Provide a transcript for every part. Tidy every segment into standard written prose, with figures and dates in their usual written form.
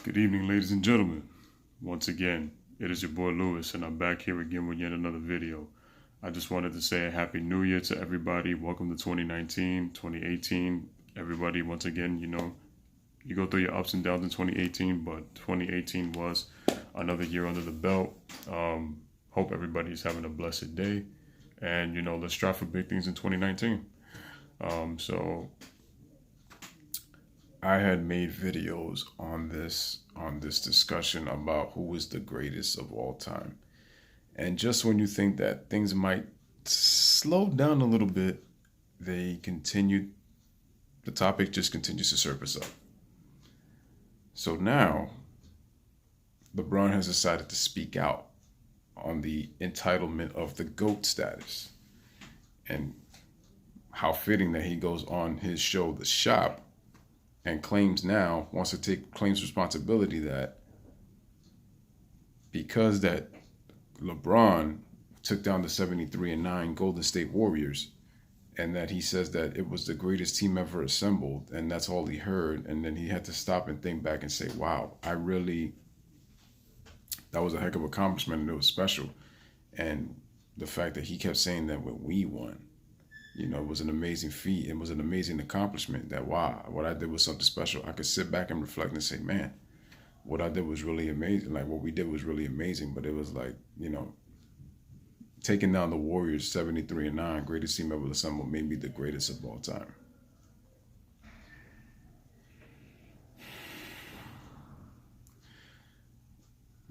Good evening, ladies and gentlemen. Once again, it is your boy Lewis, and I'm back here again with yet another video. I just wanted to say a Happy New Year to everybody. Welcome to 2019, 2018. Everybody, once again, you go through your ups and downs in 2018, but 2018 was another year under the belt. Hope everybody's having a blessed day, and let's strive for big things in 2019. So I had made videos on this discussion about who is the greatest of all time. And just when you think that things might slow down a little bit, the topic just continues to surface up. So now LeBron has decided to speak out on the entitlement of the GOAT status. And how fitting that he goes on his show, The Shop, and claims responsibility that because that LeBron took down the 73-9 Golden State Warriors, and that he says that it was the greatest team ever assembled, and that's all he heard, and then he had to stop and think back and say, wow, that was a heck of an accomplishment, and it was special. And the fact that he kept saying that when we won, it was an amazing feat. It was an amazing accomplishment that, wow, what I did was something special. I could sit back and reflect and say, man, what I did was really amazing. Like, what we did was really amazing. But it was like, taking down the Warriors 73-9, greatest team ever assembled, may be the greatest of all time.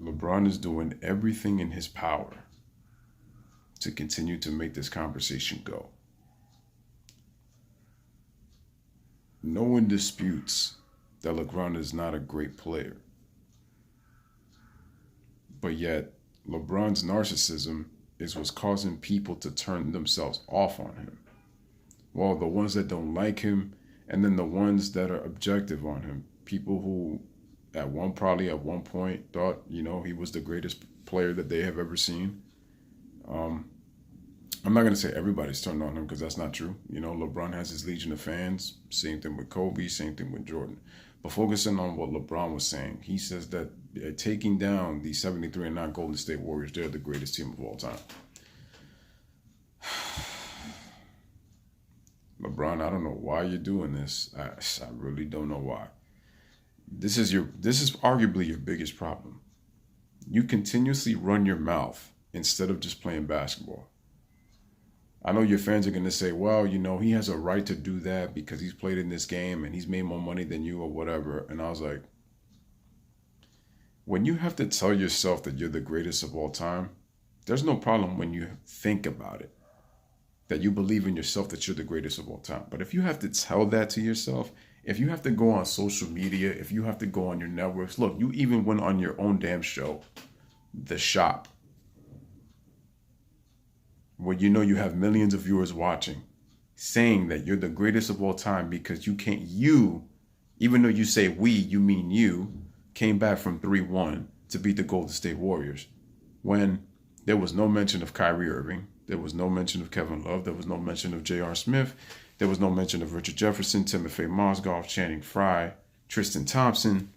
LeBron is doing everything in his power to continue to make this conversation go. No one disputes that LeBron is not a great player. But yet, LeBron's narcissism is what's causing people to turn themselves off on him. Well, the ones that don't like him, and then the ones that are objective on him. People who probably at one point thought, he was the greatest player that they have ever seen. I'm not going to say everybody's turned on him, because that's not true. LeBron has his legion of fans. Same thing with Kobe, same thing with Jordan. But focusing on what LeBron was saying, he says that taking down the 73-9 Golden State Warriors, they're the greatest team of all time. LeBron, I don't know why you're doing this. I really don't know why. This is arguably your biggest problem. You continuously run your mouth instead of just playing basketball. I know your fans are going to say, well, he has a right to do that because he's played in this game and he's made more money than you or whatever. And I was like, when you have to tell yourself that you're the greatest of all time, there's no problem when you think about it, that you believe in yourself that you're the greatest of all time. But if you have to tell that to yourself, if you have to go on social media, if you have to go on your networks, look, you even went on your own damn show, The Shop, where you have millions of viewers watching, saying that you're the greatest of all time because even though you say we, you mean you, came back from 3-1 to beat the Golden State Warriors, when there was no mention of Kyrie Irving, there was no mention of Kevin Love, there was no mention of J.R. Smith, there was no mention of Richard Jefferson, Timothy Mozgov, Channing Frye, Tristan Thompson,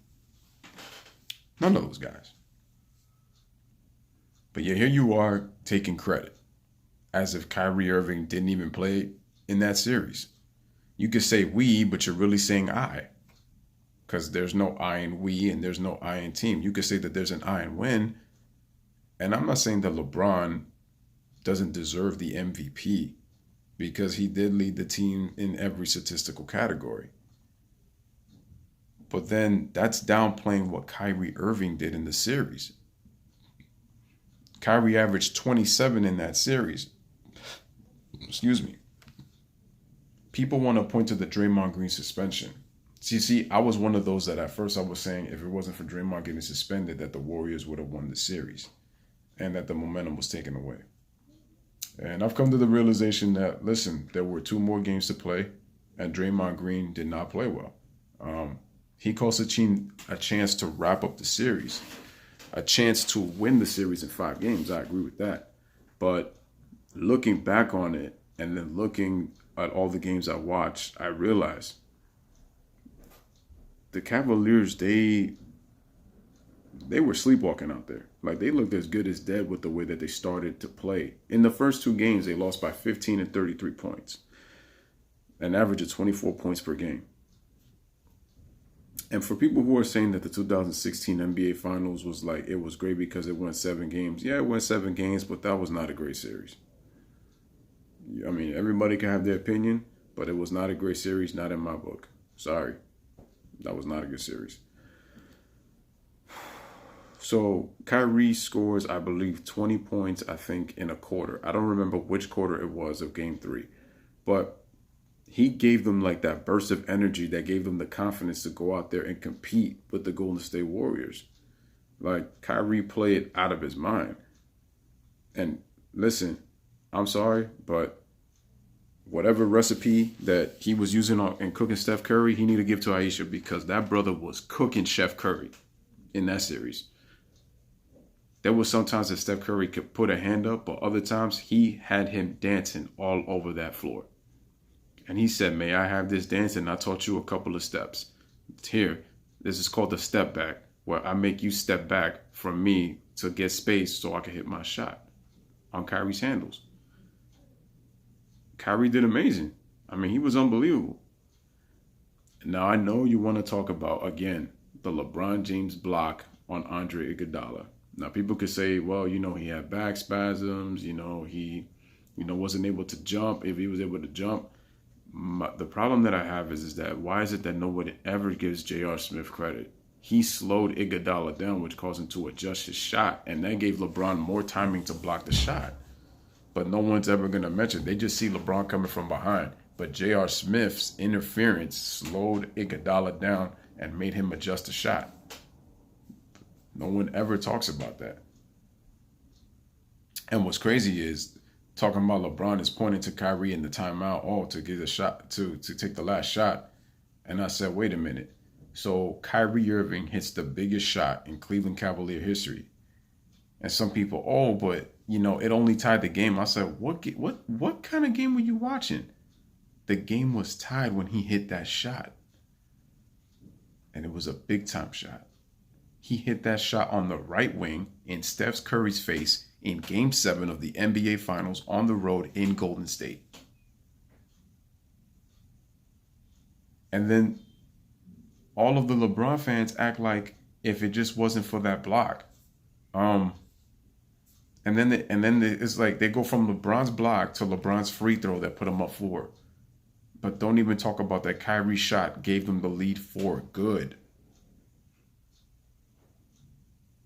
none of those guys. But yet here you are taking credit, as if Kyrie Irving didn't even play in that series. You could say we, but you're really saying I, because there's no I in we and there's no I in team. You could say that there's an I in win. And I'm not saying that LeBron doesn't deserve the MVP, because he did lead the team in every statistical category. But then that's downplaying what Kyrie Irving did in the series. Kyrie averaged 27 in that series. Excuse me. People want to point to the Draymond Green suspension. See, I was one of those that at first I was saying if it wasn't for Draymond getting suspended, that the Warriors would have won the series and that the momentum was taken away. And I've come to the realization that, listen, there were 2 more games to play, and Draymond Green did not play well. He cost a chance to wrap up the series, a chance to win the series in 5 games. I agree with that. But looking back on it and then looking at all the games I watched, I realized the Cavaliers, they They were sleepwalking out there. Like, they looked as good as dead with the way that they started to play. In the first 2 games, they lost by 15 and 33 points. An average of 24 points per game. And for people who are saying that the 2016 NBA Finals was like, it was great because it went 7 games. Yeah, it went 7 games, but that was not a great series. I mean, everybody can have their opinion, but it was not a great series, not in my book. Sorry. That was not a good series. So Kyrie scores, I believe, 20 points, I think, in a quarter. I don't remember which quarter it was of game 3. But he gave them like that burst of energy that gave them the confidence to go out there and compete with the Golden State Warriors. Like, Kyrie played out of his mind. And listen, I'm sorry, but whatever recipe that he was using in cooking Steph Curry, he needed to give to Aisha, because that brother was cooking Chef Curry in that series. There was sometimes that Steph Curry could put a hand up, but other times he had him dancing all over that floor. And he said, may I have this dance? And I taught you a couple of steps. Here, this is called the step back, where I make you step back from me to get space so I can hit my shot on Kyrie's handles. Kyrie did amazing. I mean, he was unbelievable. Now, I know you want to talk about, again, the LeBron James block on Andre Iguodala. Now, people could say, well, he had back spasms, he, wasn't able to jump. If he was able to jump, the problem that I have is that why is it that nobody ever gives J.R. Smith credit? He slowed Iguodala down, which caused him to adjust his shot, and that gave LeBron more timing to block the shot. But no one's ever going to mention. They just see LeBron coming from behind. But J.R. Smith's interference slowed Iguodala down and made him adjust the shot. No one ever talks about that. And what's crazy is, talking about LeBron is pointing to Kyrie in the timeout, to get a shot, to take the last shot. And I said, wait a minute. So Kyrie Irving hits the biggest shot in Cleveland Cavalier history. And some people, but it only tied the game. I said, what kind of game were you watching? The game was tied when he hit that shot. And it was a big time shot. He hit that shot on the right wing in Steph Curry's face in Game 7 of the NBA Finals on the road in Golden State. And then all of the LeBron fans act like if it just wasn't for that block. And then it's like they go from LeBron's block to LeBron's free throw that put him up 4. But don't even talk about that Kyrie shot gave them the lead for good.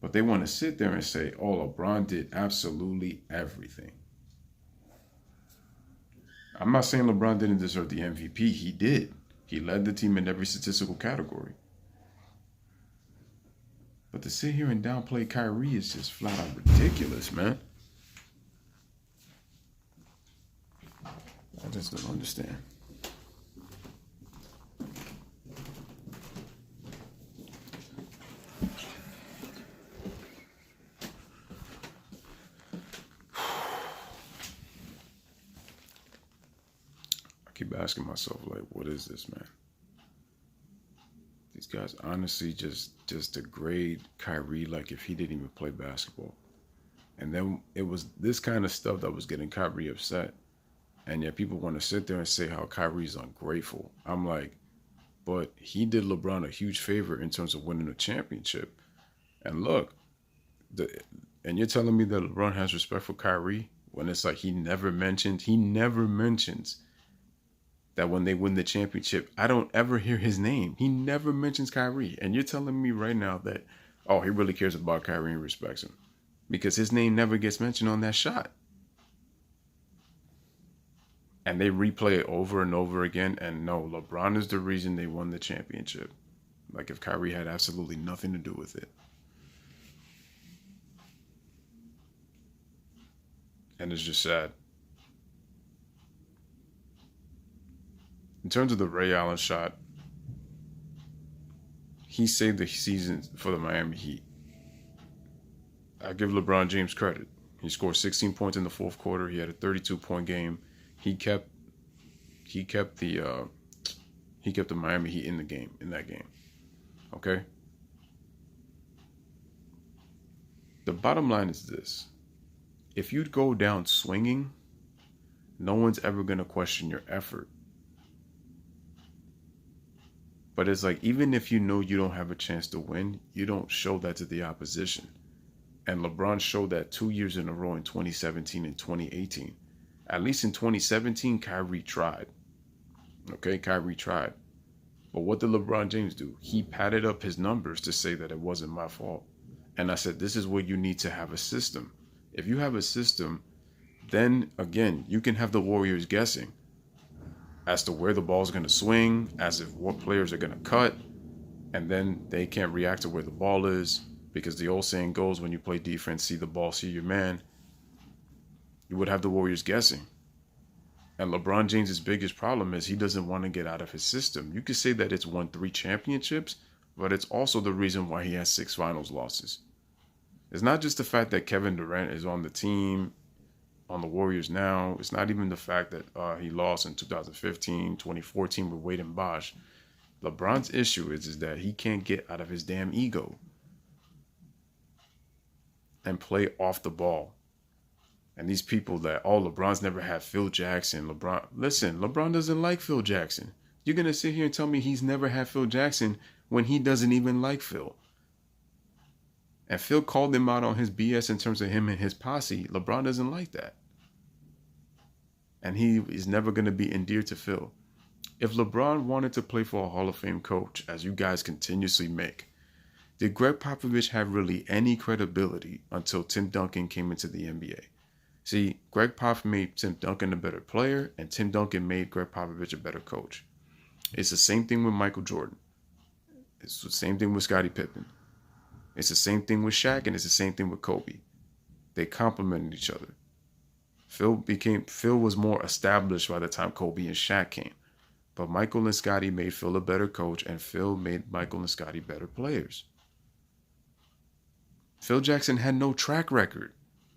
But they want to sit there and say, LeBron did absolutely everything. I'm not saying LeBron didn't deserve the MVP. He did. He led the team in every statistical category. But to sit here and downplay Kyrie is just flat out ridiculous, man. I just don't understand. I keep asking myself, like, what is this, man? These guys honestly just degrade Kyrie like if he didn't even play basketball. And then it was this kind of stuff that was getting Kyrie upset. And yet people want to sit there and say how Kyrie's ungrateful. I'm like, but he did LeBron a huge favor in terms of winning a championship. And look, and you're telling me that LeBron has respect for Kyrie when it's like he never mentions that when they win the championship, I don't ever hear his name. He never mentions Kyrie. And you're telling me right now that, he really cares about Kyrie and respects him. Because his name never gets mentioned on that shot. And they replay it over and over again. And no, LeBron is the reason they won the championship. Like if Kyrie had absolutely nothing to do with it. And it's just sad. In terms of the Ray Allen shot, he saved the season for the Miami Heat. I give LeBron James credit. He scored 16 points in the fourth quarter. He had a 32-point game. He kept the Miami Heat in that game. Okay. The bottom line is this. If you go down swinging, no one's ever going to question your effort. But it's like, even if you know you don't have a chance to win, you don't show that to the opposition. And LeBron showed that 2 years in a row in 2017 and 2018. At least in 2017, Kyrie tried. Okay, Kyrie tried. But what did LeBron James do? He padded up his numbers to say that it wasn't my fault. And I said, this is where you need to have a system. If you have a system, then again, you can have the Warriors guessing as to where the ball is going to swing, as if what players are going to cut, and then they can't react to where the ball is, because the old saying goes, when you play defense, see the ball, see your man. You would have the Warriors guessing. And LeBron James' biggest problem is he doesn't want to get out of his system. You could say that it's won 3 championships, but it's also the reason why he has 6 finals losses. It's not just the fact that Kevin Durant is on the team, on the Warriors now. It's not even the fact that he lost in 2015, 2014 with Wade and Bosh. LeBron's issue is that he can't get out of his damn ego and play off the ball. And these people that, LeBron's never had Phil Jackson. LeBron doesn't like Phil Jackson. You're going to sit here and tell me he's never had Phil Jackson when he doesn't even like Phil. And Phil called him out on his BS in terms of him and his posse. LeBron doesn't like that. And he is never going to be endeared to Phil. If LeBron wanted to play for a Hall of Fame coach, as you guys continuously make, did Greg Popovich have really any credibility until Tim Duncan came into the NBA? See, Greg Pop made Tim Duncan a better player, and Tim Duncan made Greg Popovich a better coach. It's the same thing with Michael Jordan. It's the same thing with Scottie Pippen. It's the same thing with Shaq, and it's the same thing with Kobe. They complemented each other. Phil was more established by the time Kobe and Shaq came. But Michael and Scottie made Phil a better coach, and Phil made Michael and Scottie better players. Phil Jackson had no track record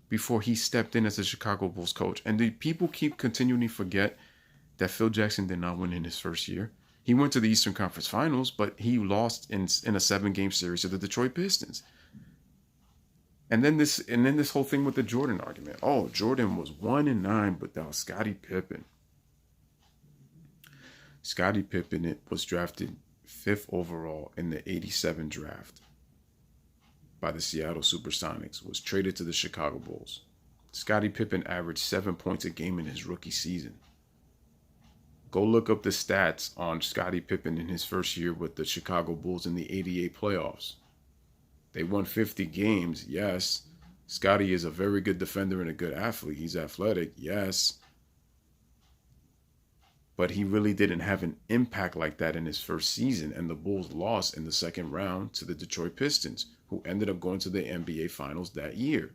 before he stepped in as a Chicago Bulls coach. And the people keep continuing to forget that Phil Jackson did not win in his first year. He went to the Eastern Conference Finals, but he lost in a 7-game series to the Detroit Pistons. And then this whole thing with the Jordan argument. Oh, Jordan was 1-9 without Scottie Pippen. Scottie Pippen was drafted 5th overall in the 87 draft by the Seattle Supersonics, was traded to the Chicago Bulls. Scottie Pippen averaged 7 points a game in his rookie season. Go look up the stats on Scottie Pippen in his first year with the Chicago Bulls in the 88 playoffs. They won 50 games, yes. Scottie is a very good defender and a good athlete. He's athletic, yes. But he really didn't have an impact like that in his first season, and the Bulls lost in the second round to the Detroit Pistons, who ended up going to the NBA Finals that year.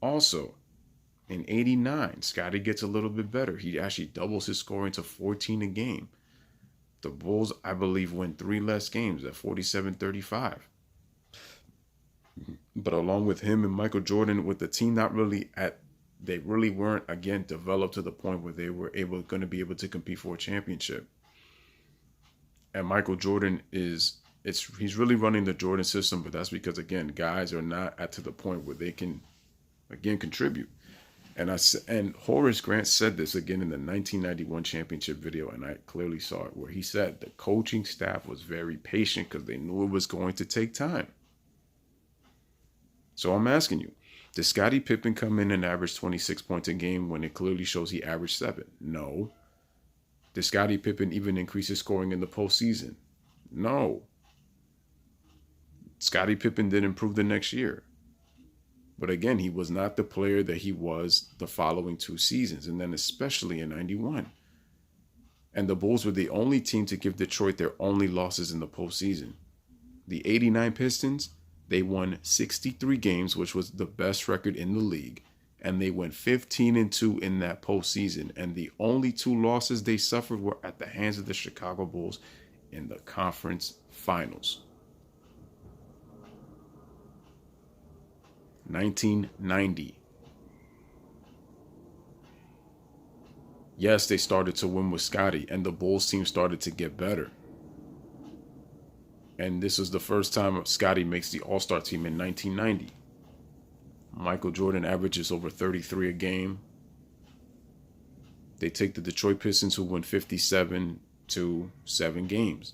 Also, in 89, Scottie gets a little bit better. He actually doubles his scoring to 14 a game. The Bulls, I believe, win 3 less games at 47-35. But along with him and Michael Jordan, with the team they really weren't, again, developed to the point where they were going to be able to compete for a championship. And Michael Jordan he's really running the Jordan system, but that's because, again, guys are not to the point where they can, again, contribute. And Horace Grant said this again in the 1991 championship video, and I clearly saw it, where he said the coaching staff was very patient because they knew it was going to take time. So I'm asking you, did Scottie Pippen come in and average 26 points a game when it clearly shows he averaged 7? No. Did Scottie Pippen even increase his scoring in the postseason? No. Scottie Pippen did improve the next year. But again, he was not the player that he was the following 2 seasons, and then especially in 91. And the Bulls were the only team to give Detroit their only losses in the postseason. The 89 Pistons, they won 63 games, which was the best record in the league, and they went 15-2 in that postseason. And the only 2 losses they suffered were at the hands of the Chicago Bulls in the conference finals. 1990. Yes, they started to win with Scottie, and the Bulls team started to get better. And this was the first time Scottie makes the All-Star team in 1990. Michael Jordan averages over 33 a game. They take the Detroit Pistons, who win 57 to 7 games.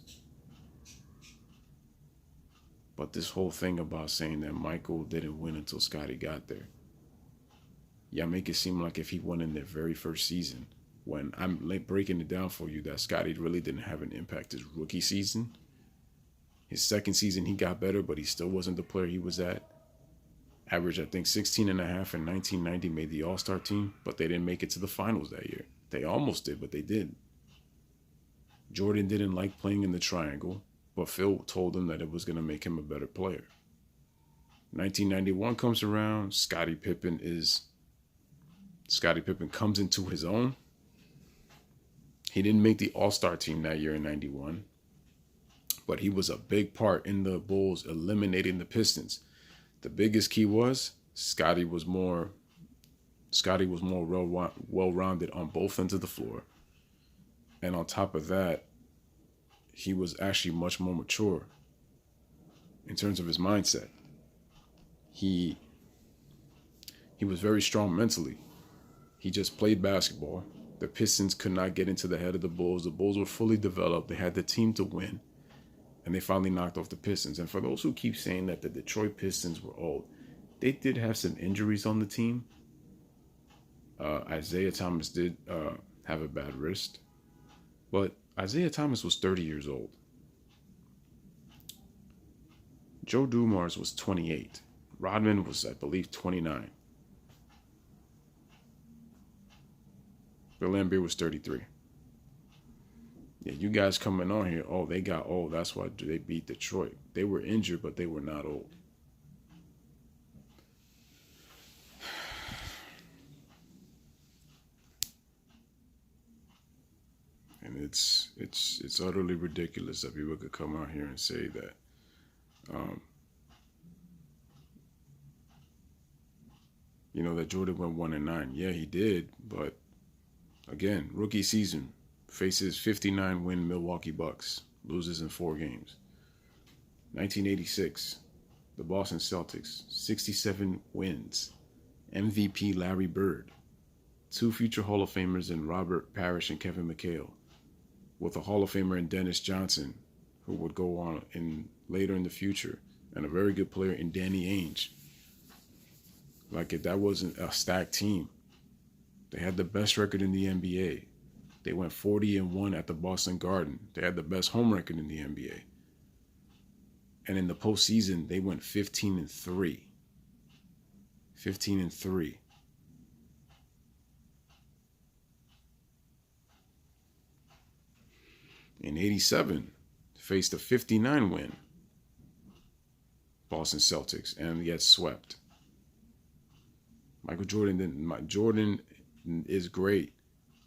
But this whole thing about saying that Michael didn't win until Scottie got there. Y'all make it seem like if he won in their very first season, when I'm breaking it down for you that Scottie really didn't have an impact his rookie season. His second season, he got better, but he still wasn't the player he was at. Averaged, I think, 16 and a half in 1990, made the All-Star team, but they didn't make it to the finals that year. They almost did, but they didn't. Jordan didn't like playing in the triangle, but Phil told him that it was going to make him a better player. 1991 comes around, Scottie Pippen comes into his own. He didn't make the All-Star team that year in 91, but he was a big part in the Bulls eliminating the Pistons. The biggest key was Scottie was more well-rounded on both ends of the floor. And on top of that, he was actually much more mature in terms of his mindset. He was very strong mentally. He just played basketball. The Pistons could not get into the head of the Bulls. The Bulls were fully developed. They had the team to win. And they finally knocked off the Pistons. And for those who keep saying that the Detroit Pistons were old, they did have some injuries on the team. Isaiah Thomas did have a bad wrist. But Isaiah Thomas was 30 years old. Joe Dumars was 28. Rodman was, I believe, 29. Bill Laimbeer was 33. Yeah, you guys coming on here, oh, they got old. That's why they beat Detroit. They were injured, but they were not old. And it's utterly ridiculous that people could come out here and say that that Jordan went 1-9. Yeah, he did, but again, rookie season, faces 59-win Milwaukee Bucks, loses in 4 games. 1986, the Boston Celtics, 67 wins, MVP Larry Bird, 2 future Hall of Famers in Robert Parrish and Kevin McHale, with a Hall of Famer in Dennis Johnson, who would go on later in the future, and a very good player in Danny Ainge. Like, if that wasn't a stacked team, they had the best record in the NBA. They went 40-1 at the Boston Garden. They had the best home record in the NBA. And in the postseason, they went 15-3. 15-3. In 87, faced a 59-win Boston Celtics and get swept. Michael Jordan didn't. Jordan is great,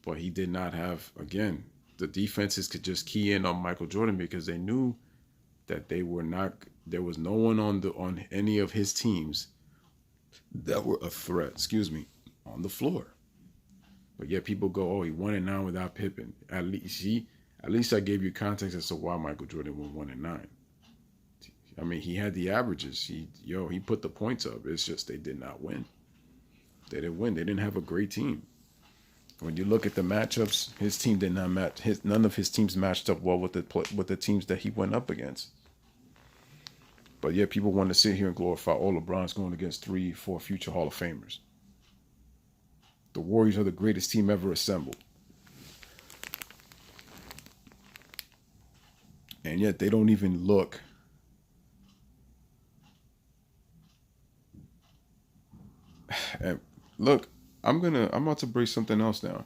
but he did not have, again, the defenses could just key in on Michael Jordan because they knew that there was no one on any of his teams that were a threat, on the floor. But yet people go, oh, he 1-9 without Pippen. At least I gave you context as to why Michael Jordan went 1-9. I mean, he had the averages. He put the points up. It's just they did not win. They didn't win. They didn't have a great team. When you look at the matchups, his team did not match. None of his teams matched up well with the teams that he went up against. But yet people want to sit here and glorify, oh, LeBron's going against 3-4 future Hall of Famers. The Warriors are the greatest team ever assembled. And yet they don't even look and look, I'm about to break something else down.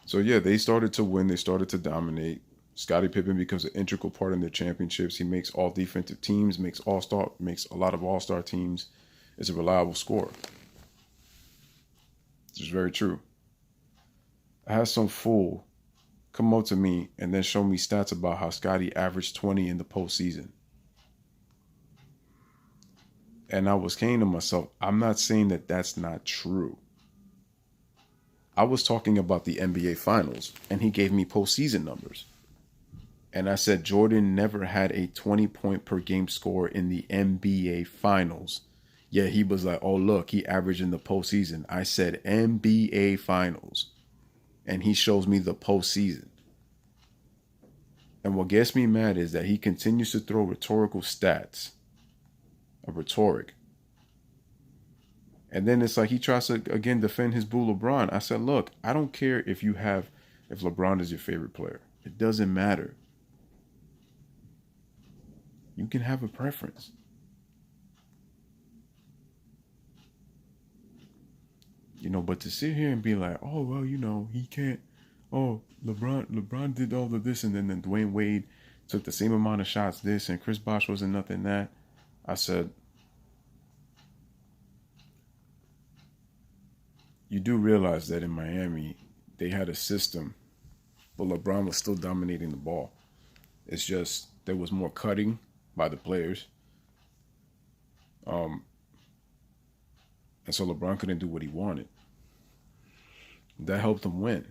So yeah, they started to win, they started to dominate. Scottie Pippen becomes an integral part in their championships. He makes all defensive teams, makes a lot of all-star teams, is a reliable scorer. This is very true. I had some fool come up to me and then show me stats about how Scottie averaged 20 in the postseason. And I was saying to myself, I'm not saying that that's not true. I was talking about the NBA Finals, and he gave me postseason numbers. And I said Jordan never had a 20-point per game score in the NBA Finals. Yeah, he was like, oh, look, he averaged in the postseason. I said NBA Finals. And he shows me the postseason. And what gets me mad is that he continues to throw rhetorical stats. A rhetoric. And then it's like he tries to, again, defend his boo LeBron. I said, look, I don't care if LeBron is your favorite player. It doesn't matter. You can have a preference. But to sit here and be like, oh, well, he can't. Oh, LeBron did all of this, and then Dwayne Wade took the same amount of shots this, and Chris Bosh wasn't nothing that. I said, you do realize that in Miami, they had a system, but LeBron was still dominating the ball. It's just there was more cutting by the players. And so LeBron couldn't do what he wanted. That helped him win.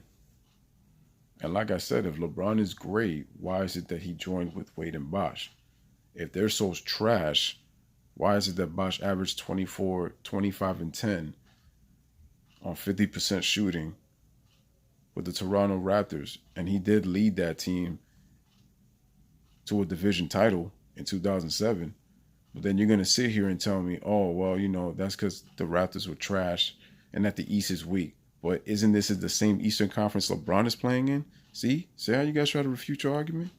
And like I said, if LeBron is great, why is it that he joined with Wade and Bosh? If they're so trash, why is it that Bosh averaged 24, 25, and 10 on 50% shooting with the Toronto Raptors? And he did lead that team to a division title in 2007. But then you're going to sit here and tell me, oh, well, that's because the Raptors were trash and that the East is weak. But isn't this the same Eastern Conference LeBron is playing in? See how you guys try to refute your argument?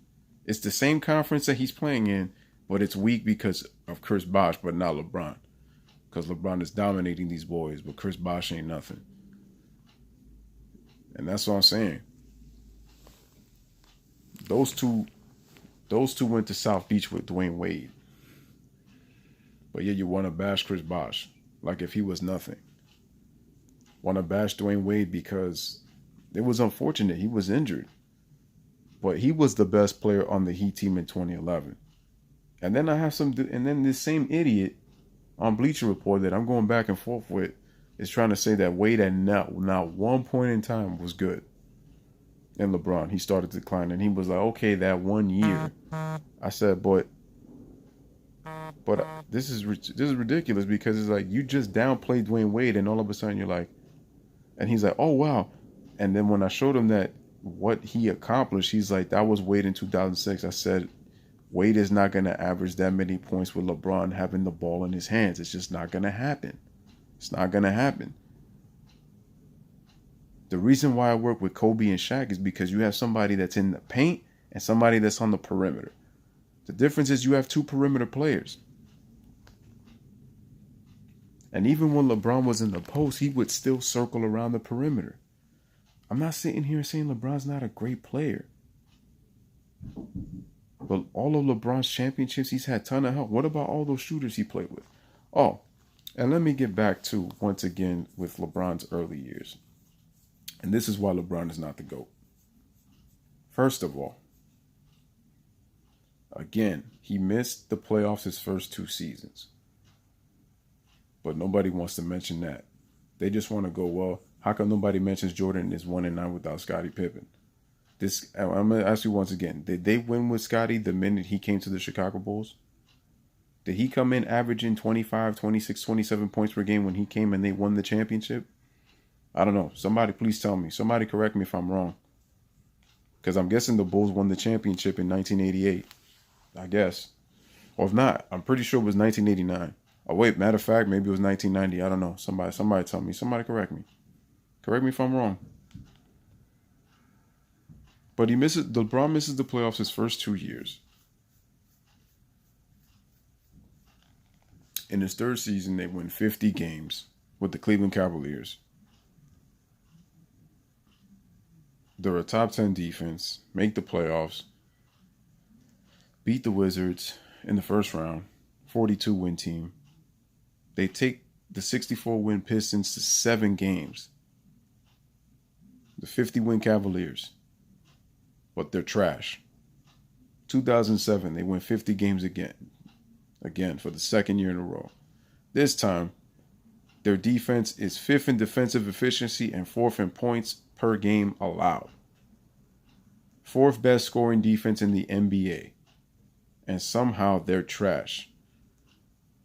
It's the same conference that he's playing in, but it's weak because of Chris Bosh, but not LeBron. Because LeBron is dominating these boys, but Chris Bosh ain't nothing. And that's what I'm saying. Those two went to South Beach with Dwayne Wade. But yeah, you want to bash Chris Bosh like if he was nothing. Want to bash Dwayne Wade because it was unfortunate. He was injured. But he was the best player on the Heat team in 2011. And then this same idiot on Bleacher Report that I'm going back and forth with is trying to say that Wade at not one point in time was good. And LeBron, he started to decline, and he was like, okay, that 1 year. I said, but this is ridiculous because it's like you just downplayed Dwayne Wade, and all of a sudden you're like, and he's like, oh wow. And then when I showed him that what he accomplished, he's like, that was Wade in 2006. I said, Wade is not going to average that many points with LeBron having the ball in his hands. It's just not going to happen. It's not going to happen. The reason why I work with Kobe and Shaq is because you have somebody that's in the paint and somebody that's on the perimeter. The difference is you have two perimeter players. And even when LeBron was in the post, he would still circle around the perimeter. I'm not sitting here saying LeBron's not a great player. But all of LeBron's championships, he's had a ton of help. What about all those shooters he played with? Oh, and let me get back to, once again, with LeBron's early years. And this is why LeBron is not the GOAT. First of all, again, he missed the playoffs his first 2 seasons. But nobody wants to mention that. They just want to go, well, how come nobody mentions Jordan is 1-9 without Scottie Pippen? I'm going to ask you once again, did they win with Scottie the minute he came to the Chicago Bulls? Did he come in averaging 25, 26, 27 points per game when he came and they won the championship? I don't know. Somebody please tell me. Somebody correct me if I'm wrong. Because I'm guessing the Bulls won the championship in 1988. I guess. Or if not, I'm pretty sure it was 1989. Oh, wait. Matter of fact, maybe it was 1990. I don't know. Somebody tell me. Somebody correct me. Correct me if I'm wrong. But LeBron misses the playoffs his first 2 years. In his third season, they win 50 games with the Cleveland Cavaliers. They're a top 10 defense, make the playoffs, beat the Wizards in the first round, 42-win team. They take the 64-win Pistons to 7 games. The 50-win Cavaliers. But they're trash. 2007, they win 50 games again. Again, for the second year in a row. This time, their defense is 5th in defensive efficiency and 4th in points per game allowed. 4th best scoring defense in the NBA. And somehow they're trash.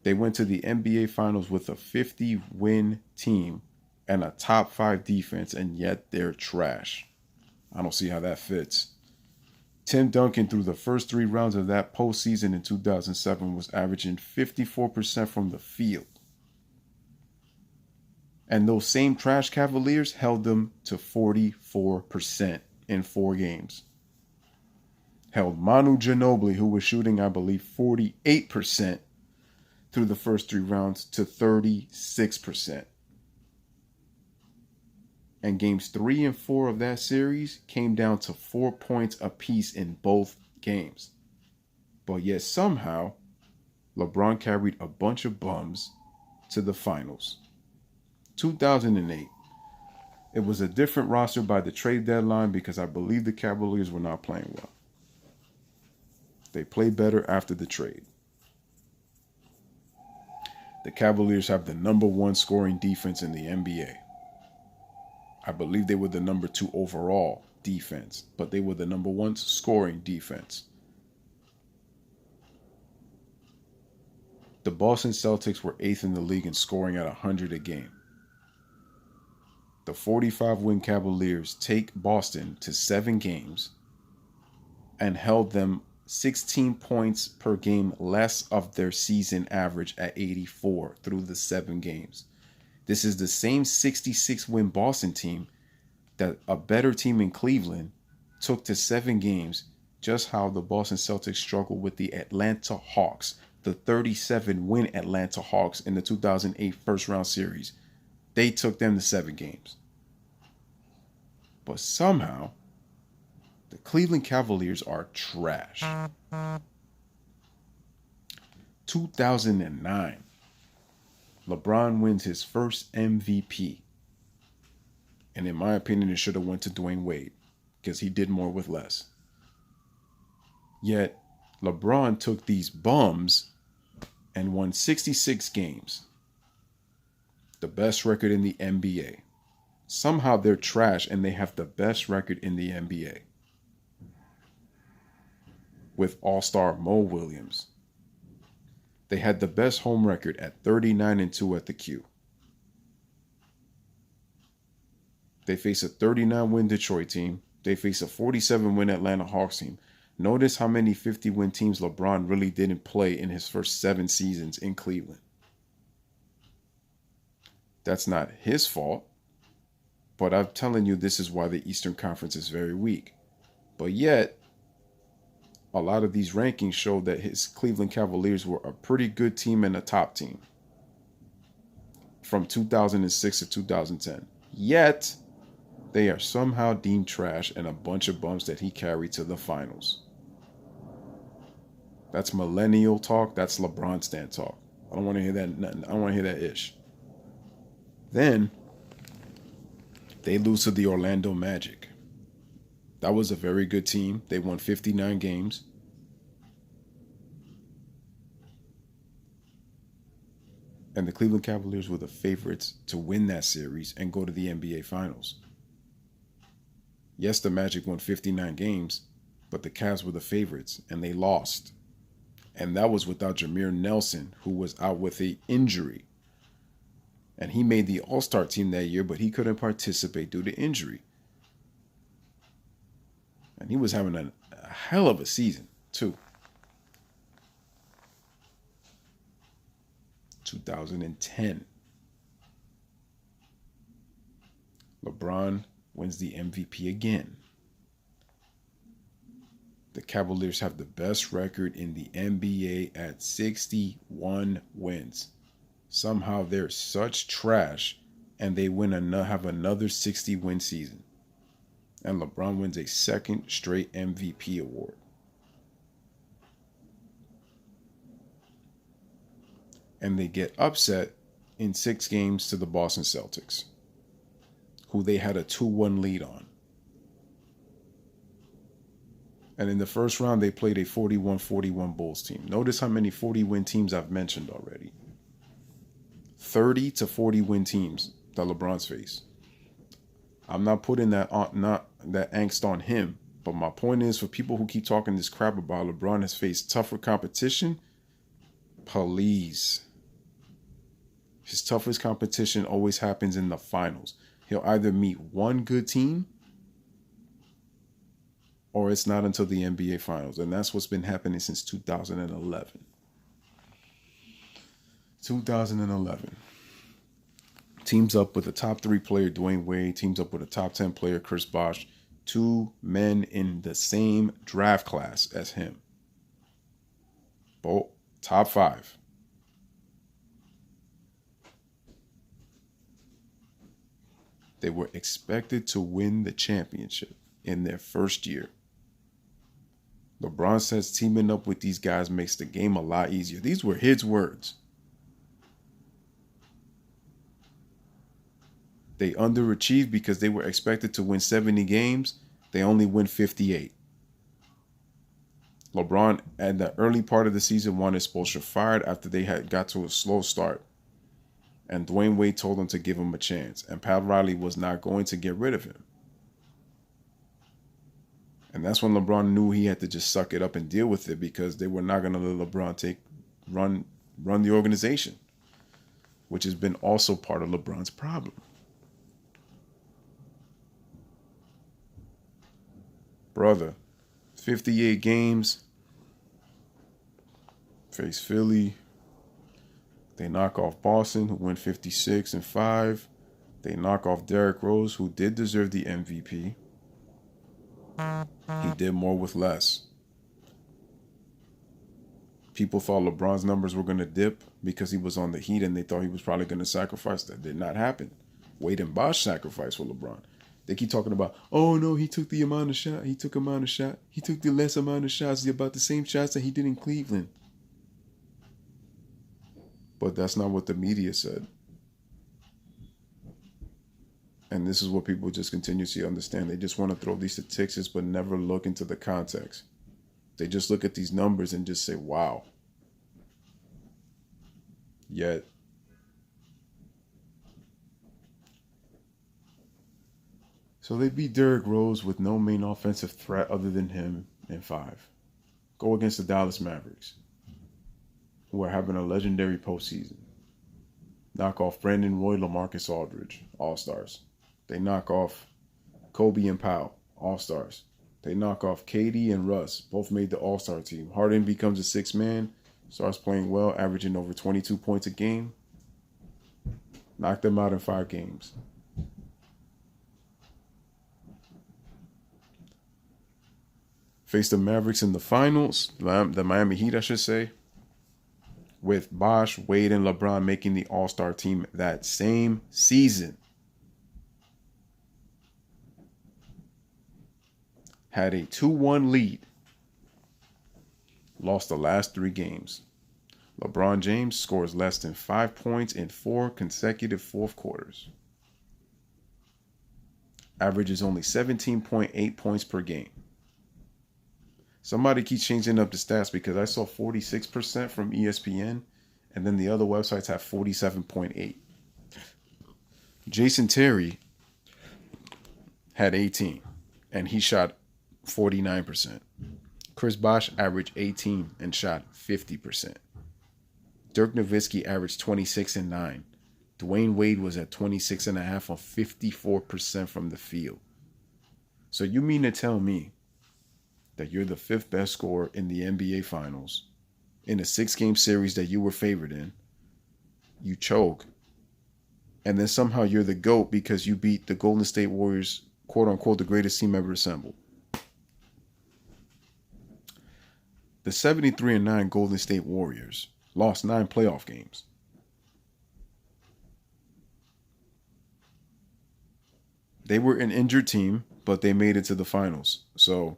They went to the NBA Finals with a 50-win team and a top 5 defense, and yet they're trash. I don't see how that fits. Tim Duncan, through the first 3 rounds of that postseason in 2007, was averaging 54% from the field. And those same trash Cavaliers held them to 44% in 4 games. Held Manu Ginobili, who was shooting, I believe, 48% through the first 3 rounds, to 36%. And games 3 and 4 of that series came down to 4 points apiece in both games. But yet somehow, LeBron carried a bunch of bums to the finals. 2008. It was a different roster by the trade deadline because I believe the Cavaliers were not playing well. They played better after the trade. The Cavaliers have the number 1 scoring defense in the NBA. I believe they were the number 2 overall defense, but they were the number 1 scoring defense. The Boston Celtics were 8th in the league in scoring at 100 a game. The 45-win Cavaliers take Boston to 7 games and held them 16 points per game less of their season average at 84 through the 7 games. This is the same 66-win Boston team that a better team in Cleveland took to 7 games, just how the Boston Celtics struggled with the Atlanta Hawks, the 37-win Atlanta Hawks in the 2008 first-round series. They took them to 7 games. But somehow, the Cleveland Cavaliers are trash. 2009. LeBron wins his first MVP. And in my opinion, it should have went to Dwayne Wade because he did more with less. Yet, LeBron took these bums and won 66 games. The best record in the NBA. Somehow they're trash and they have the best record in the NBA. With All-Star Mo Williams. They had the best home record at 39-2 at the Q. They face a 39-win Detroit team. They face a 47-win Atlanta Hawks team. Notice how many 50-win teams LeBron really didn't play in his first 7 seasons in Cleveland. That's not his fault. But I'm telling you, this is why the Eastern Conference is very weak. But yet, a lot of these rankings show that his Cleveland Cavaliers were a pretty good team and a top team from 2006 to 2010. Yet, they are somehow deemed trash and a bunch of bums that he carried to the finals. That's millennial talk. That's LeBron stand talk. I don't want to hear that. Nothing. I don't want to hear that ish. Then, they lose to the Orlando Magic. That was a very good team. They won 59 games. And the Cleveland Cavaliers were the favorites to win that series and go to the NBA Finals. Yes, the Magic won 59 games, but the Cavs were the favorites, and they lost. And that was without Jameer Nelson, who was out with an injury. And he made the All-Star team that year, but he couldn't participate due to injury. And he was having a hell of a season, too. 2010. LeBron wins the MVP again. The Cavaliers have the best record in the NBA at 61 wins. Somehow they're such trash and they have another 60-win season. And LeBron wins a second straight MVP award. And they get upset in 6 games to the Boston Celtics, who they had a 2-1 lead on. And in the first round, they played a 41-41 Bulls team. Notice how many 40-win teams I've mentioned already. 30 to 40-win teams that LeBron's faced. I'm not putting that angst on him. But my point is, for people who keep talking this crap about LeBron has faced tougher competition, please. His toughest competition always happens in the finals. He'll either meet one good team or it's not until the NBA finals. And that's what's been happening since 2011. 2011. Teams up with a top 3 player, Dwayne Wade. Teams up with a top 10 player, Chris Bosh. 2 men in the same draft class as him. Both top 5. They were expected to win the championship in their first year. LeBron says teaming up with these guys makes the game a lot easier. These were his words. They underachieved because they were expected to win 70 games. They only win 58. LeBron, at the early part of the season, wanted Spoelstra fired after they had got to a slow start. And Dwayne Wade told him to give him a chance. And Pat Riley was not going to get rid of him. And that's when LeBron knew he had to just suck it up and deal with it, because they were not going to let LeBron run the organization, which has been also part of LeBron's problem. Brother, 58 games, face Philly. They knock off Boston, who went 56-5. They knock off Derrick Rose, who did deserve the MVP. He did more with less. People thought LeBron's numbers were going to dip because he was on the Heat, and they thought he was probably going to sacrifice. That did not happen. Wade and Bosh sacrificed for LeBron. They keep talking about, oh no, he took the amount of shot. He took the less amount of shots, about the same shots that he did in Cleveland. But that's not what the media said. And this is what people just continuously understand. They just want to throw these statistics but never look into the context. They just look at these numbers and just say, wow. Yet, so they beat Derrick Rose with no main offensive threat other than him in 5. Go against the Dallas Mavericks, who are having a legendary postseason. Knock off Brandon Roy, LaMarcus Aldridge, All-Stars. They knock off Kobe and Powell, All-Stars. They knock off KD and Russ, both made the All-Star team. Harden becomes a 6th man, starts playing well, averaging over 22 points a game. Knocked them out in 5 games. Faced the Mavericks in the finals, the Miami Heat, I should say, with Bosh, Wade, and LeBron making the All-Star team that same season. Had a 2-1 lead. Lost the last 3 games. LeBron James scores less than 5 points in 4 consecutive fourth quarters. Averages only 17.8 points per game. Somebody keeps changing up the stats because I saw 46% from ESPN, and then the other websites have 47.8. Jason Terry had 18, and he shot 49%. Chris Bosh averaged 18 and shot 50%. Dirk Nowitzki averaged 26-9. Dwayne Wade was at 26.5 on 54% from the field. So you mean to tell me that you're the 5th best scorer in the NBA Finals in a 6-game series that you were favored in, you choke, and then somehow you're the GOAT because you beat the Golden State Warriors, quote-unquote, the greatest team ever assembled. The 73-9 Golden State Warriors lost 9 playoff games. They were an injured team, but they made it to the finals. So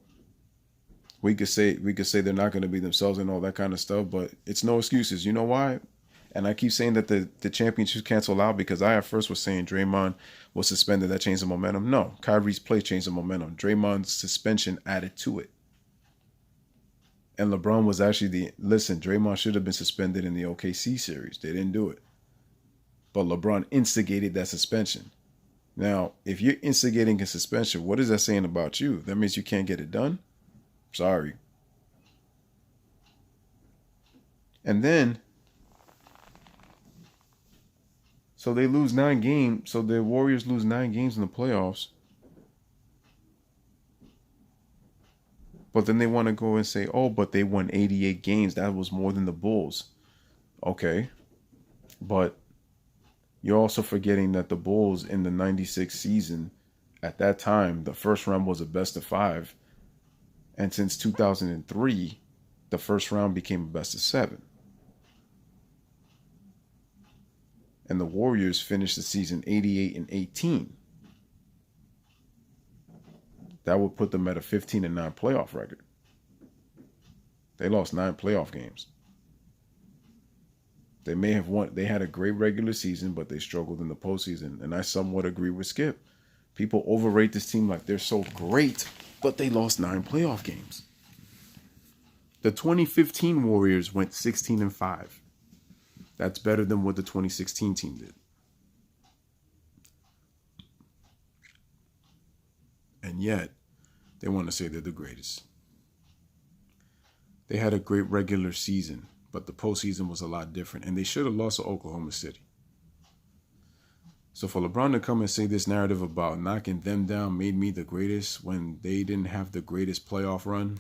we could say they're not going to be themselves and all that kind of stuff, but it's no excuses. You know why? And I keep saying that the championships cancel out because I at first was saying Draymond was suspended. That changed the momentum. No, Kyrie's play changed the momentum. Draymond's suspension added to it. And LeBron was actually Draymond should have been suspended in the OKC series. They didn't do it. But LeBron instigated that suspension. Now, if you're instigating a suspension, what is that saying about you? That means you can't get it done? Sorry. And then, so they lose 9 games. So the Warriors lose 9 games in the playoffs. But then they want to go and say, oh, but they won 88 games. That was more than the Bulls. Okay. But you're also forgetting that the Bulls in the 96 season, at that time, the first round was a best of 5. And since 2003, the first round became a best of 7. And the Warriors finished the season 88-18. That would put them at a 15-9 playoff record. They lost 9 playoff games. They may have won. They had a great regular season, but they struggled in the postseason. And I somewhat agree with Skip. People overrate this team like they're so great, but they lost 9 playoff games. The 2015 Warriors went 16-5. That's better than what the 2016 team did. And yet, they want to say they're the greatest. They had a great regular season, but the postseason was a lot different. And they should have lost to Oklahoma City. So for LeBron to come and say this narrative about knocking them down made me the greatest when they didn't have the greatest playoff run.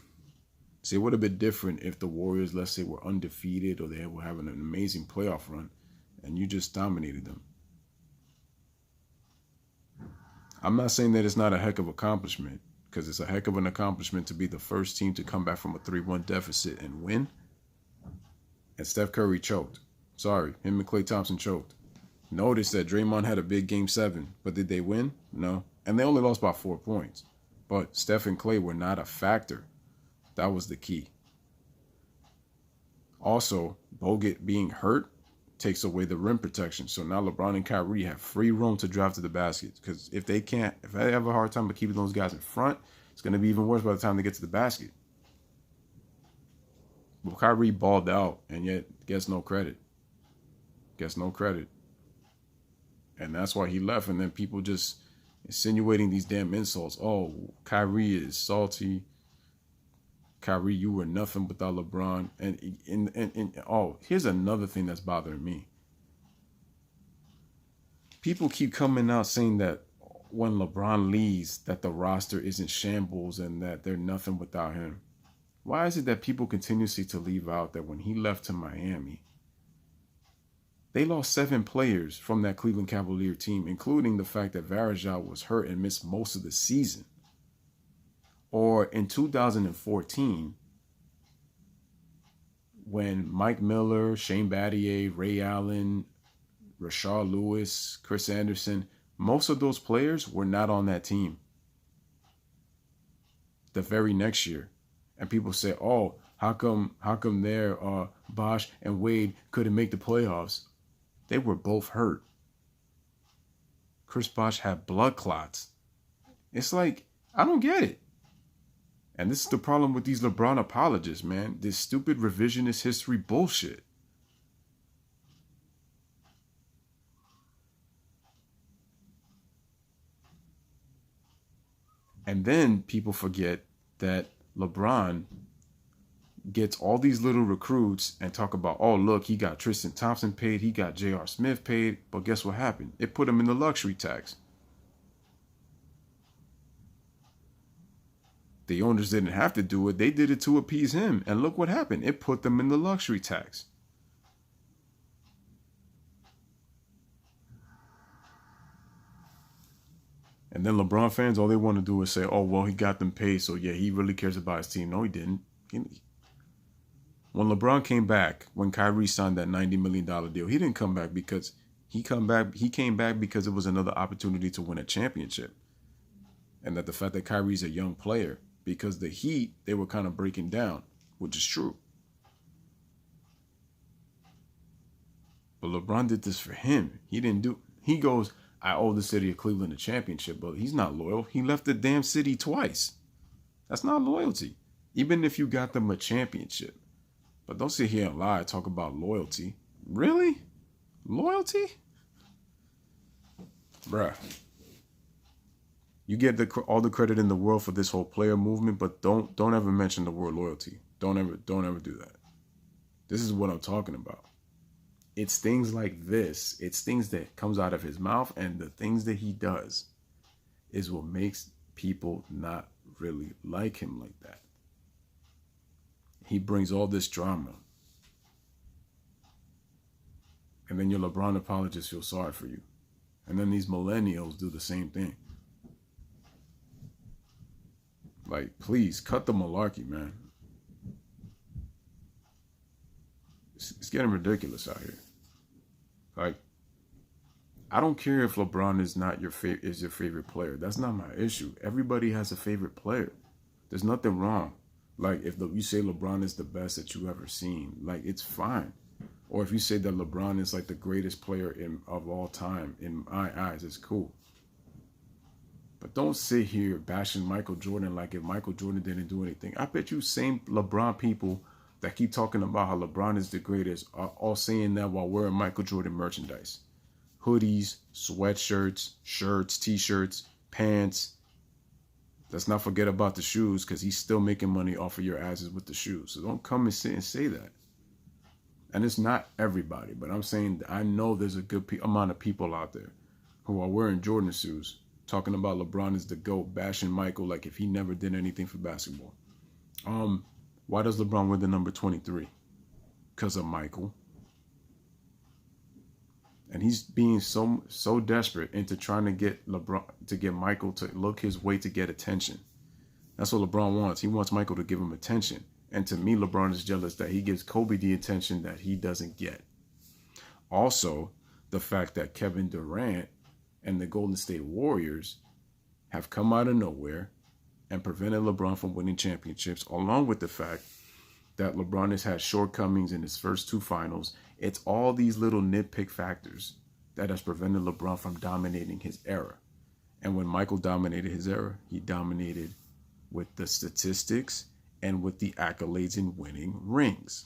See, it would have been different if the Warriors, let's say, were undefeated or they were having an amazing playoff run and you just dominated them. I'm not saying that it's not a heck of an accomplishment, because it's a heck of an accomplishment to be the first team to come back from a 3-1 deficit and win. And Steph Curry choked. Sorry, him and Klay Thompson choked. Notice that Draymond had a big Game 7, but did they win? No. And they only lost by 4 points. But Steph and Klay were not a factor. That was the key. Also, Bogut being hurt takes away the rim protection. So now LeBron and Kyrie have free roam to drive to the basket. Because if they have a hard time of keeping those guys in front, it's going to be even worse by the time they get to the basket. Well, Kyrie balled out and yet gets no credit. Gets no credit. And that's why he left. And then people just insinuating these damn insults. Oh, Kyrie is salty. Kyrie, you were nothing without LeBron. And here's another thing that's bothering me. People keep coming out saying that when LeBron leaves, that the roster isn't shambles and that they're nothing without him. Why is it that people continuously to leave out that when he left to Miami, they lost 7 players from that Cleveland Cavalier team, including the fact that Varejao was hurt and missed most of the season. Or in 2014, when Mike Miller, Shane Battier, Ray Allen, Rashard Lewis, Chris Anderson, most of those players were not on that team the very next year. And people say, oh, how come there Bosh and Wade couldn't make the playoffs? They were both hurt. Chris Bosh had blood clots. It's like, I don't get it. And this is the problem with these LeBron apologists, man. This stupid revisionist history bullshit. And then people forget that LeBron gets all these little recruits and talk about, oh, look, he got Tristan Thompson paid. He got J.R. Smith paid. But guess what happened? It put him in the luxury tax. The owners didn't have to do it. They did it to appease him. And look what happened. It put them in the luxury tax. And then LeBron fans, all they want to do is say, oh, well, he got them paid. So, yeah, he really cares about his team. No, he didn't. When LeBron came back, when Kyrie signed that $90 million deal, he didn't come back because he came back because it was another opportunity to win a championship. And that the fact that Kyrie's a young player, because the Heat, they were kind of breaking down, which is true. But LeBron did this for him. He goes, I owe the city of Cleveland a championship, but he's not loyal. He left the damn city twice. That's not loyalty. Even if you got them a championship. But don't sit here and lie, talk about loyalty. Really? Loyalty? Bruh. You get all the credit in the world for this whole player movement, but don't ever mention the word loyalty. Don't ever do that. This is what I'm talking about. It's things like this. It's things that comes out of his mouth, and the things that he does is what makes people not really like him like that. He brings all this drama. And then your LeBron apologists feel sorry for you. And then these millennials do the same thing. Like, please, cut the malarkey, man. It's getting ridiculous out here. Like, I don't care if LeBron is not your favorite player. That's not my issue. Everybody has a favorite player. There's nothing wrong. Like, if you say LeBron is the best that you've ever seen, like, it's fine. Or if you say that LeBron is like the greatest player of all time, in my eyes, it's cool. But don't sit here bashing Michael Jordan like if Michael Jordan didn't do anything. I bet you same LeBron people that keep talking about how LeBron is the greatest are all saying that while wearing Michael Jordan merchandise. Hoodies, sweatshirts, shirts, t-shirts, pants. Let's not forget about the shoes, because he's still making money off of your asses with the shoes. So don't come and sit and say that. And it's not everybody, but I'm saying I know there's a good amount of people out there who are wearing Jordan shoes, talking about LeBron is the GOAT, bashing Michael like if he never did anything for basketball. Why does LeBron wear the number 23? Because of Michael. And he's being so desperate into trying to get Michael to look his way to get attention. That's what LeBron wants. He wants Michael to give him attention. And to me, LeBron is jealous that he gives Kobe the attention that he doesn't get. Also, the fact that Kevin Durant and the Golden State Warriors have come out of nowhere and prevented LeBron from winning championships, along with the fact that LeBron has had shortcomings in his first two finals. It's all these little nitpick factors that has prevented LeBron from dominating his era. And when Michael dominated his era, he dominated with the statistics and with the accolades in winning rings.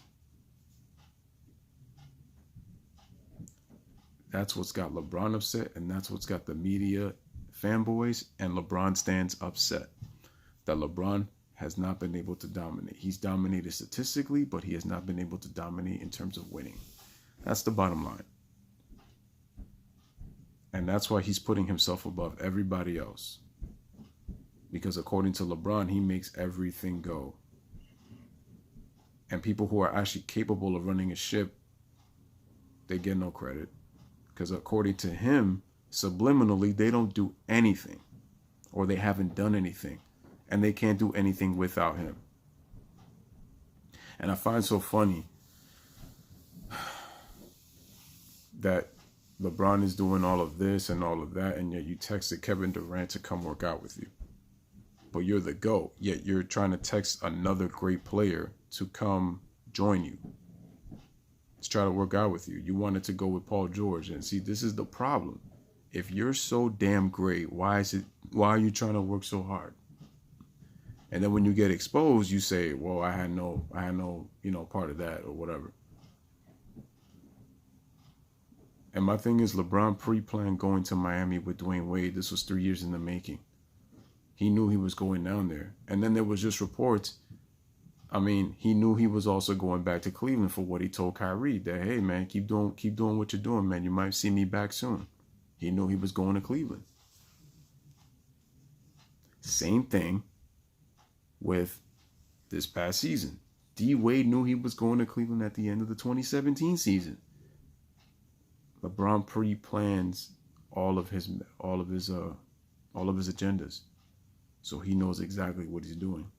That's what's got LeBron upset, and that's what's got the media fanboys and LeBron stands upset. That LeBron has not been able to dominate. He's dominated statistically, but he has not been able to dominate in terms of winning. That's the bottom line. And that's why he's putting himself above everybody else. Because according to LeBron, he makes everything go. And people who are actually capable of running a ship, they get no credit. Because according to him, subliminally, they don't do anything. Or they haven't done anything. And they can't do anything without him. And I find so funny that LeBron is doing all of this and all of that, and yet you texted Kevin Durant to come work out with you. But you're the GOAT, yet you're trying to text another great player to come join you. Let's try to work out with you. You wanted to go with Paul George. And see, this is the problem. If you're so damn great, why are you trying to work so hard? And then when you get exposed, you say, well, I had no, part of that or whatever. And my thing is, LeBron pre-planned going to Miami with Dwayne Wade. This was 3 years in the making. He knew he was going down there. And then there was just reports. He knew he was also going back to Cleveland for what he told Kyrie, that, hey, man, keep doing what you're doing, man. You might see me back soon. He knew he was going to Cleveland. Same thing with this past season. D Wade knew he was going to Cleveland at the end of the 2017 season. LeBron pre-plans all of his agendas, so he knows exactly what he's doing.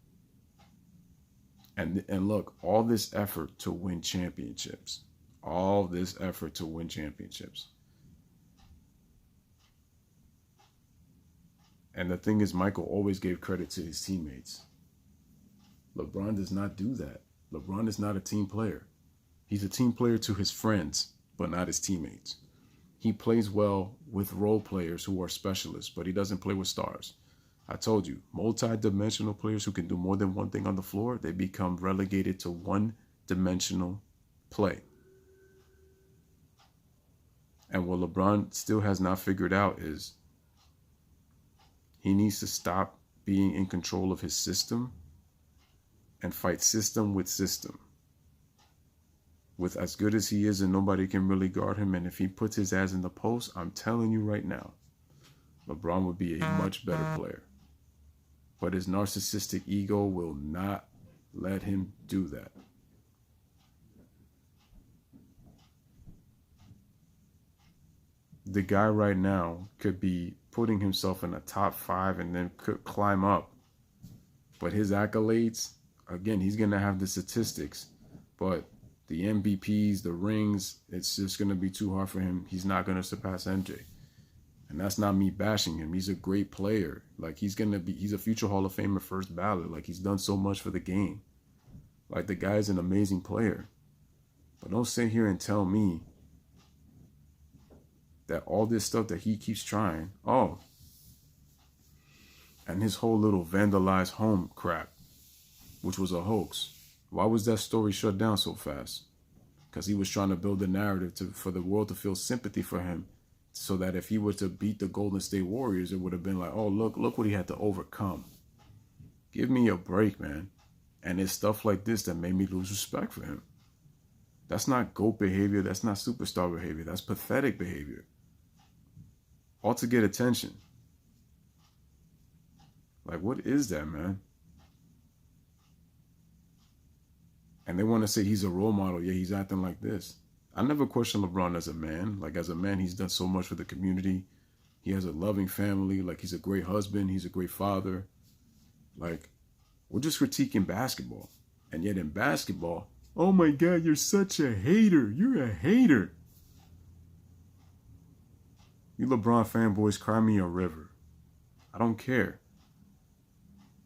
And look, all this effort to win championships, And the thing is, Michael always gave credit to his teammates. LeBron does not do that. LeBron is not a team player. He's a team player to his friends, but not his teammates. He plays well with role players who are specialists, but he doesn't play with stars. I told you, multi-dimensional players who can do more than one thing on the floor, they become relegated to one-dimensional play. And what LeBron still has not figured out is He needs to stop being in control of his system and fight system with system. With as good as he is and nobody can really guard him, and if he puts his ass in the post, I'm telling you right now, LeBron would be a much better player. But his narcissistic ego will not let him do that. The guy right now could be putting himself in the top 5 and then could climb up. But his accolades, again, he's going to have the statistics. But the MVPs, the rings, it's just going to be too hard for him. He's not going to surpass MJ. And that's not me bashing him. He's a great player. Like, he's a future Hall of Famer first ballot. Like, he's done so much for the game. Like, the guy's an amazing player. But don't sit here and tell me that all this stuff that he keeps trying, and his whole little vandalized home crap, which was a hoax. Why was that story shut down so fast? Because he was trying to build a narrative for the world to feel sympathy for him, so that if he were to beat the Golden State Warriors, it would have been like, oh, look what he had to overcome. Give me a break, man. And it's stuff like this that made me lose respect for him. That's not GOAT behavior. That's not superstar behavior. That's pathetic behavior. All to get attention. Like, what is that, man? And they want to say he's a role model. Yeah, he's acting like this. I never questioned LeBron as a man. Like, as a man, he's done so much for the community. He has a loving family. Like, he's a great husband. He's a great father. Like, we're just critiquing basketball. And yet in basketball, oh my God, you're such a hater. You're a hater. You LeBron fanboys, cry me a river. I don't care.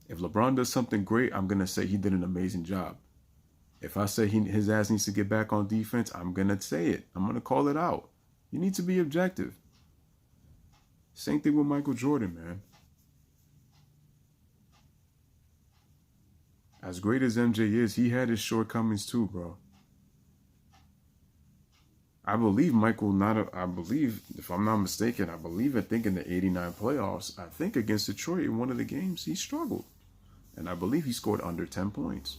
If LeBron does something great, I'm going to say he did an amazing job. If I say his ass needs to get back on defense, I'm going to say it. I'm going to call it out. You need to be objective. Same thing with Michael Jordan, man. As great as MJ is, he had his shortcomings too, bro. I believe if I'm not mistaken, I think in the 89 playoffs, I think against Detroit in one of the games, he struggled. And I believe he scored under 10 points.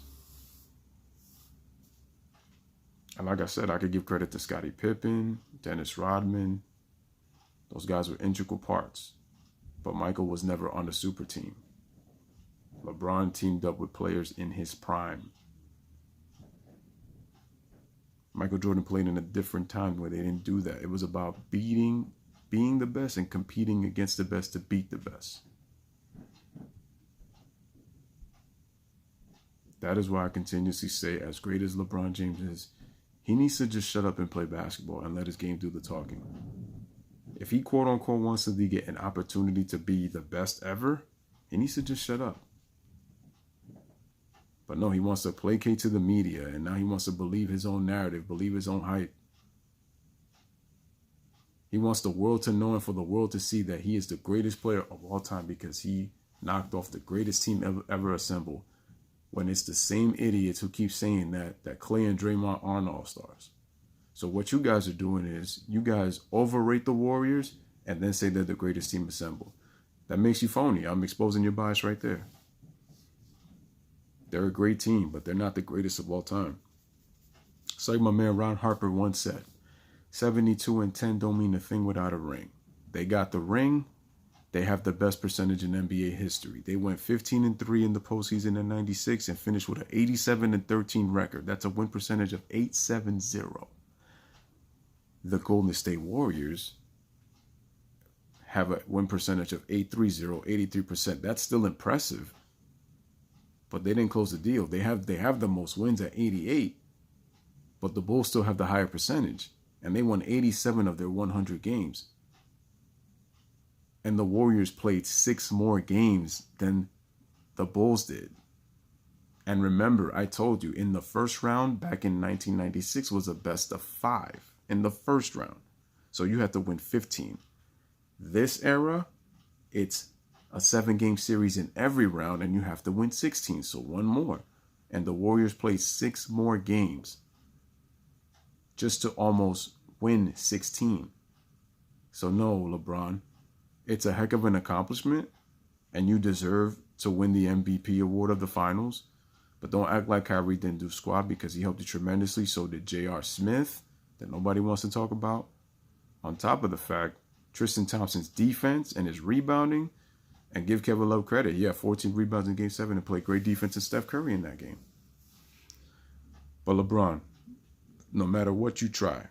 And like I said, I could give credit to Scottie Pippen, Dennis Rodman. Those guys were integral parts. But Michael was never on the super team. LeBron teamed up with players in his prime. Michael Jordan played in a different time where they didn't do that. It was about being the best and competing against the best to beat the best. That is why I continuously say, as great as LeBron James is, he needs to just shut up and play basketball and let his game do the talking. If he quote unquote wants to get an opportunity to be the best ever, he needs to just shut up. But no, he wants to placate to the media, and now he wants to believe his own narrative, believe his own hype. He wants the world to know and for the world to see that he is the greatest player of all time because he knocked off the greatest team ever assembled, when it's the same idiots who keep saying that Clay and Draymond aren't all-stars. So what you guys are doing is you guys overrate the Warriors and then say they're the greatest team assembled. That makes you phony. I'm exposing your bias right there. They're a great team, but they're not the greatest of all time. It's like my man Ron Harper once said, 72-10 don't mean a thing without a ring. They got the ring. They have the best percentage in NBA history. They went 15-3 in the postseason in '96 and finished with an 87-13 record. That's a win percentage of .870. The Golden State Warriors have a win percentage of .830, 83%. That's still impressive. But they didn't close the deal. They have the most wins at 88, but the Bulls still have the higher percentage, and they won 87 of their 100 games. And the Warriors played 6 more games than the Bulls did. And remember, I told you, in the first round back in 1996 was a best of 5 in the first round. So you had to win 15. This era, it's a 7-game series in every round, and you have to win 16, so 1 more. And the Warriors played 6 more games just to almost win 16. So no, LeBron, it's a heck of an accomplishment, and you deserve to win the MVP award of the finals. But don't act like Kyrie didn't do squat, because he helped you tremendously. So did J.R. Smith, that nobody wants to talk about. On top of the fact, Tristan Thompson's defense and his rebounding, and give Kevin Love credit. He had 14 rebounds in Game 7 and played great defense in Steph Curry in that game. But LeBron, no matter what you try,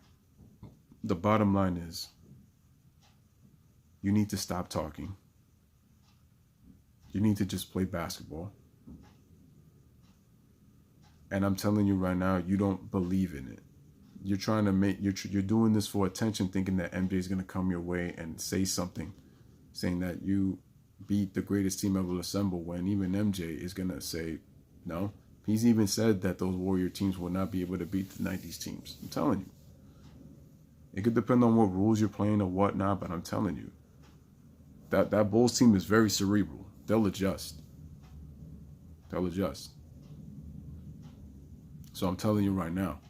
the bottom line is you need to stop talking. You need to just play basketball. And I'm telling you right now, you don't believe in it. You're trying to make, you're doing this for attention, thinking that MJ is going to come your way and say something, saying that you beat the greatest team ever assembled, when even MJ is going to say no. He's even said that those Warrior teams will not be able to beat the 90s teams. I'm telling you. It could depend on what rules you're playing or whatnot, but I'm telling you, that Bulls team is very cerebral. They'll adjust. They'll adjust. So I'm telling you right now,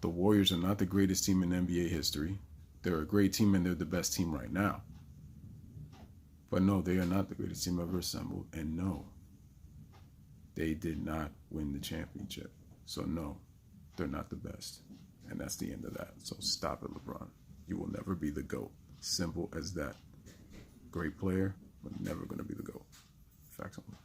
the Warriors are not the greatest team in NBA history. They're a great team, and they're the best team right now. But no, they are not the greatest team ever assembled. And no, they did not win the championship. So no, they're not the best. And that's the end of that. So stop it, LeBron. You will never be the GOAT. Simple as that. Great player, but never going to be the GOAT. Facts on that.